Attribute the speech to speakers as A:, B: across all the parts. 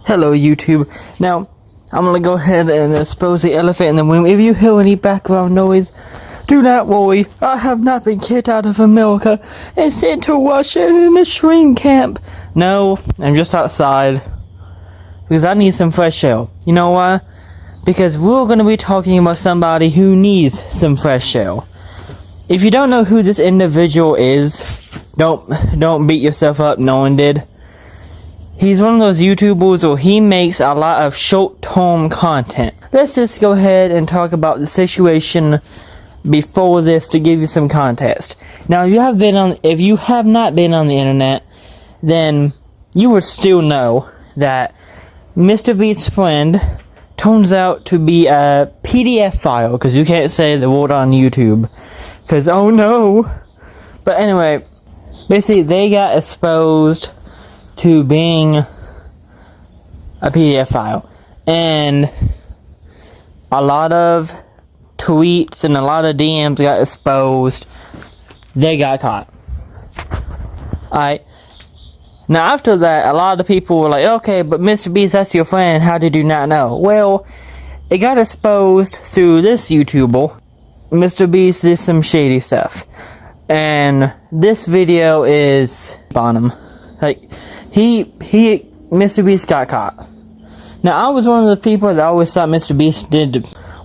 A: Hello YouTube. Now, I'm gonna go ahead and expose the elephant in the room. If you hear any background noise, do not worry. I have not been kicked out of America and sent to Russia in a shrink camp. No, I'm just outside because I need some fresh air. You know why? Because we're gonna be talking about somebody who needs some fresh air. If you don't know who this individual is, don't beat yourself up. No one did. He's one of those YouTubers where he makes a lot of short-term content. Let's just go ahead and talk about the situation before this to give you some context. Now, if you have not been on the internet, then you would still know that Mr. Beast's friend turns out to be a PDF file, because you can't say the word on YouTube, because oh no. But anyway, basically they got exposed to being a PDF file, and a lot of tweets and a lot of DMs got exposed. They got caught. Alright. Now after that, a lot of people were like, okay, but Mr. Beast, that's your friend, how did you not know? Well, it got exposed through this YouTuber. Mr. Beast did some shady stuff, and this video is on him. Like, Mr. Beast got caught. Now, I was one of the people that always thought Mr. Beast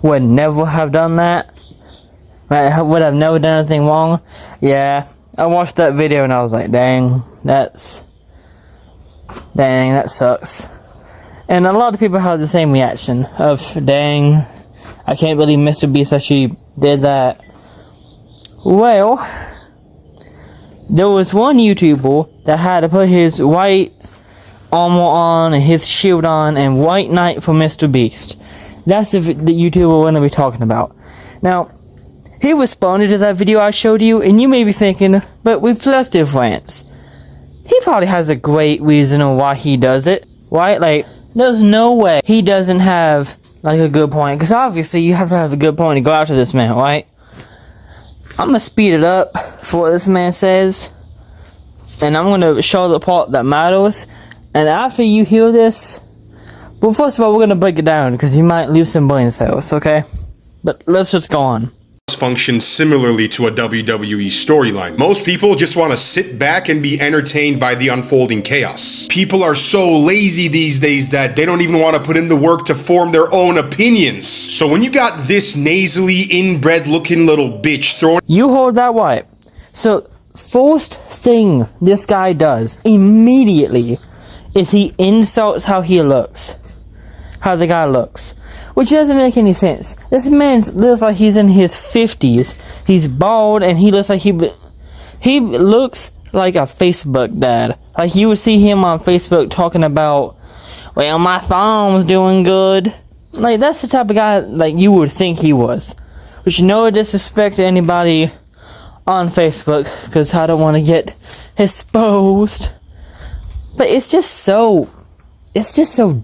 A: would never have done that. Right, would have never done anything wrong. Yeah, I watched that video and I was like, dang, that sucks. And a lot of people had the same reaction of, dang, I can't believe Mr. Beast actually did that. Well, there was one YouTuber that had to put his white armor on and his shield on and white knight for Mr. Beast. That's the YouTuber we're going to be talking about. Now, he responded to that video I showed you, and you may be thinking, but reflective rants. He probably has a great reason on why he does it, right? Like, there's no way he doesn't have, like, a good point, because obviously you have to have a good point to go after this man, right? I'm going to speed it up for what this man says, and I'm going to show the part that matters. And after you hear this, well, first of all, we're going to break it down, because you might lose some brain cells, okay? But let's just go on.
B: Functions similarly to a WWE storyline. Most people just want to sit back and be entertained by the unfolding chaos. People are so lazy these days that they don't even want to put in the work to form their own opinions. So when you got this nasally, inbred looking little bitch throwing—
A: You heard that right. So, first thing this guy does immediately is he insults how he looks. How the guy looks. Which doesn't make any sense. This man looks like he's in his 50s. He's bald and he looks like he looks like a Facebook dad. Like you would see him on Facebook talking about, well, my farm's doing good. Like that's the type of guy like you would think he was. Which no disrespect to anybody on Facebook, because I don't want to get exposed. But it's just so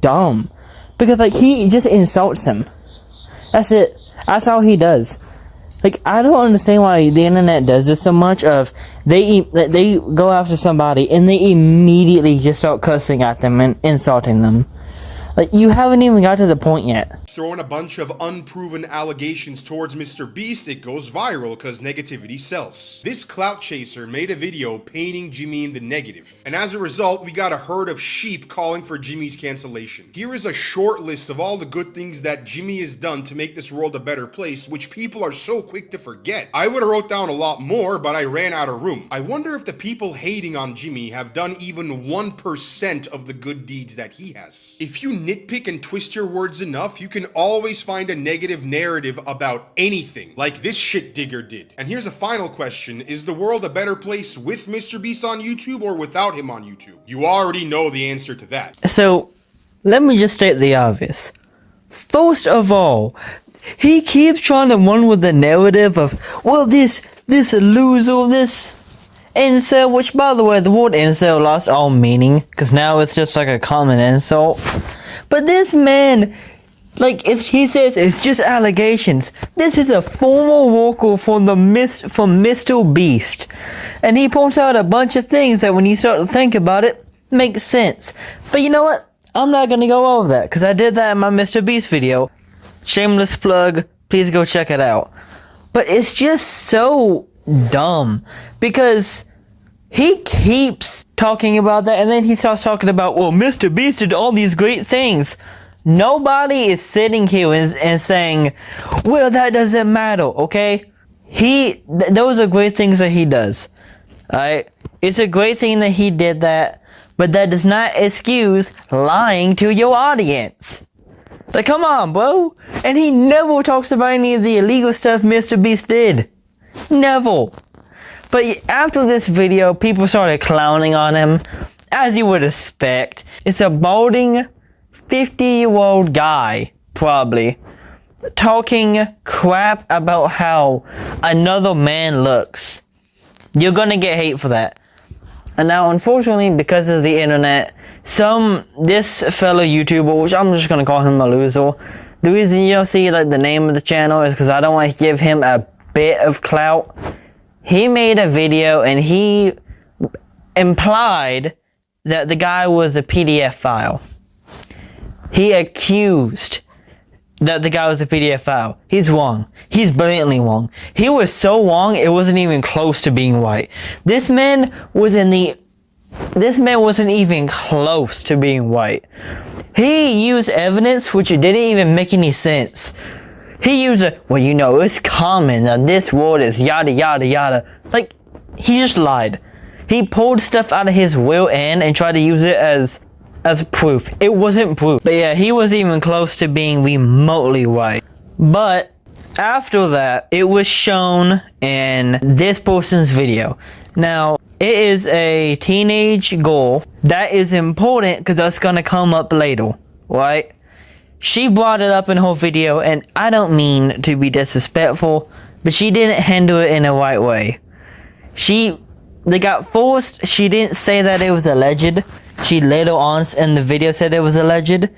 A: dumb. Because, like, he just insults him. That's it. That's all he does. Like, I don't understand why the internet does this so much of, they go after somebody and they immediately just start cussing at them and insulting them. Like, you haven't even got to the point yet.
B: Throwing a bunch of unproven allegations towards Mr. Beast, it goes viral because negativity sells. This clout chaser made a video painting Jimmy in the negative, and as a result, we got a herd of sheep calling for Jimmy's cancellation. Here is a short list of all the good things that Jimmy has done to make this world a better place, which people are so quick to forget. I would have wrote down a lot more, but I ran out of room. I wonder if the people hating on Jimmy have done even 1% of the good deeds that he has. If you nitpick and twist your words enough, you can always find a negative narrative about anything, like this shit digger did. And here's a final question: is the world a better place with Mr. Beast on YouTube or without him on YouTube? You already know the answer to that.
A: So, let me just state the obvious. First of all, he keeps trying to run with the narrative of, well, this loser, this incel, which by the way, the word incel lost all meaning, because now it's just like a common insult. But this man, like, if he says it's just allegations, this is a former worker from Mr. Beast. And he points out a bunch of things that when you start to think about it, makes sense. But you know what? I'm not gonna go over that, because I did that in my Mr. Beast video. Shameless plug, please go check it out. But it's just so dumb, because he keeps talking about that, and then he starts talking about, well, Mr. Beast did all these great things. Nobody is sitting here and saying, well, that doesn't matter, okay? Those are great things that he does. Alright? It's a great thing that he did that, but that does not excuse lying to your audience. Like, come on, bro. And he never talks about any of the illegal stuff Mr. Beast did. Never. But after this video, people started clowning on him, as you would expect. It's a balding 50-year-old guy, probably, talking crap about how another man looks. You're gonna get hate for that. And now, unfortunately, because of the internet, this fellow YouTuber, which I'm just gonna call him a loser, the reason you don't see like the name of the channel is because I don't want to give him a bit of clout. He made a video and he implied that the guy was a PDF file. He accused that the guy was a PDF file. He's wrong. He's blatantly wrong. He was so wrong, it wasn't even close to being right. This man wasn't even close to being right. He used evidence which didn't even make any sense. He used well, you know, it's common that this word is yada yada yada. Like, he just lied. He pulled stuff out of his real end and tried to use it as proof. It wasn't proof. But yeah, he wasn't even close to being remotely right. But after that, it was shown in this person's video. Now, it is a teenage girl. That is important because that's gonna come up later, right? She brought it up in her video, and I don't mean to be disrespectful, but she didn't handle it in the right way. They got forced. She didn't say that it was alleged. She later on in the video said it was alleged.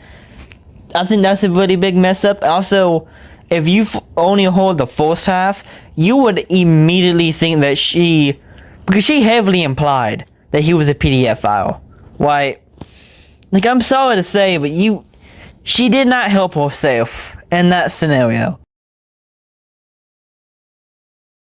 A: I think that's a really big mess up. Also, if you only hold the first half, you would immediately think that because she heavily implied that he was a PDF file. Right? Like, I'm sorry to say, but she did not help herself in that scenario.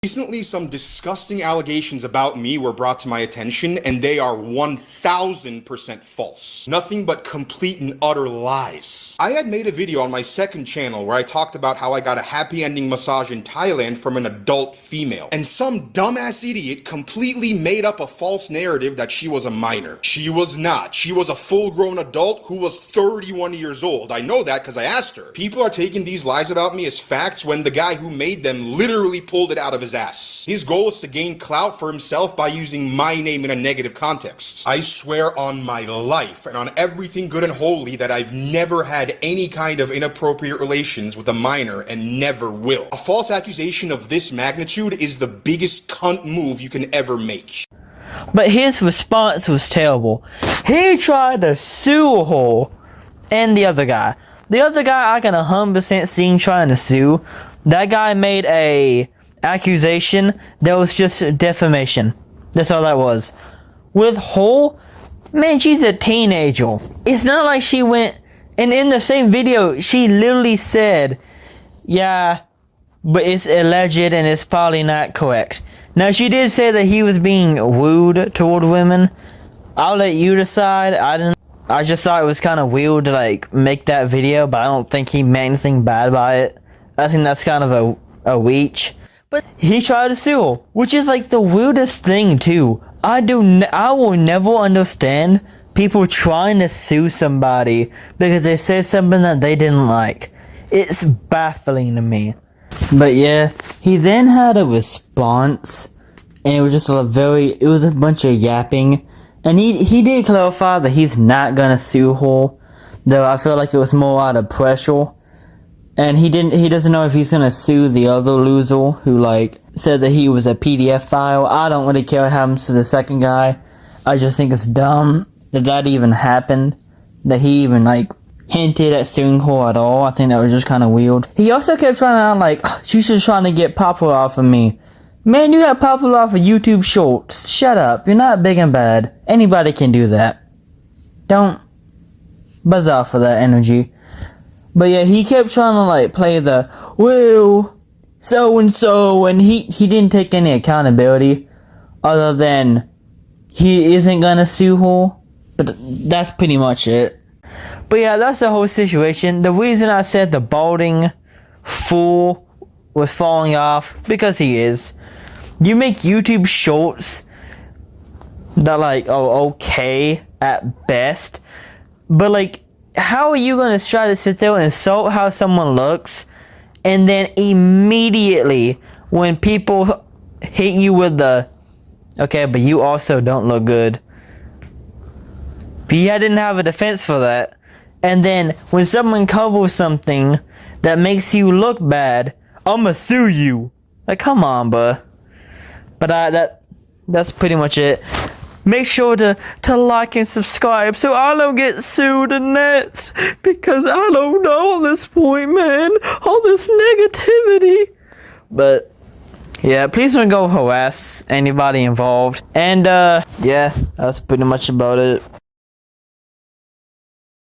B: Recently, some disgusting allegations about me were brought to my attention, and they are 1000% false. Nothing but complete and utter lies. I had made a video on my second channel where I talked about how I got a happy ending massage in Thailand from an adult female, and some dumbass idiot completely made up a false narrative that she was a minor. She was not. She was a full-grown adult who was 31 years old. I know that because I asked her. People are taking these lies about me as facts when the guy who made them literally pulled it out of his ass. His goal is to gain clout for himself by using my name in a negative context. I swear on my life and on everything good and holy that I've never had any kind of inappropriate relations with a minor and never will. A false accusation of this magnitude is the biggest cunt move you can ever make.
A: But his response was terrible. He tried to sue her and the other guy. The other guy I can 100% see him trying to sue. That guy made a accusation that was just defamation. That's all that was. With her, man, she's a teenager. It's not like she went, and in the same video, she literally said, yeah, but it's alleged and it's probably not correct. Now, she did say that he was being rude toward women. I'll let you decide. I just thought it was kind of weird to like make that video, but I don't think he meant anything bad by it. I think that's kind of a reach. But he tried to sue her, which is like the weirdest thing too. I will never understand people trying to sue somebody because they said something that they didn't like. It's baffling to me. But yeah, he then had a response, and it was just it was a bunch of yapping. And he did clarify that he's not gonna sue her, though I feel like it was more out of pressure. And he doesn't know if he's gonna sue the other loser who like said that he was a PDF file. I don't really care what happens to the second guy. I just think it's dumb that even happened. That he even like hinted at suing her at all. I think that was just kind of weird. He also kept trying to act like, she's just trying to get popular off of me. Man, you got popular off of YouTube Shorts. Shut up. You're not big and bad. Anybody can do that. Don't bizarre for that energy. But yeah, he kept trying to like play the, well, so and so, and he didn't take any accountability other than he isn't gonna sue her. But that's pretty much it. But yeah, that's the whole situation. The reason I said the balding fool was falling off, because he is. You make YouTube shorts that like, oh, okay at best, but like, how are you gonna try to sit there and insult how someone looks, and then immediately when people hit you with the, okay, but you also don't look good, but you didn't have a defense for that, and then when someone covers something that makes you look bad, I'ma sue you. Like, come on, bruh. But that's pretty much it. Make sure to like and subscribe so I don't get sued next, because I don't know at this point, man. All this negativity. But yeah, please don't go harass anybody involved. And yeah, that's pretty much about it.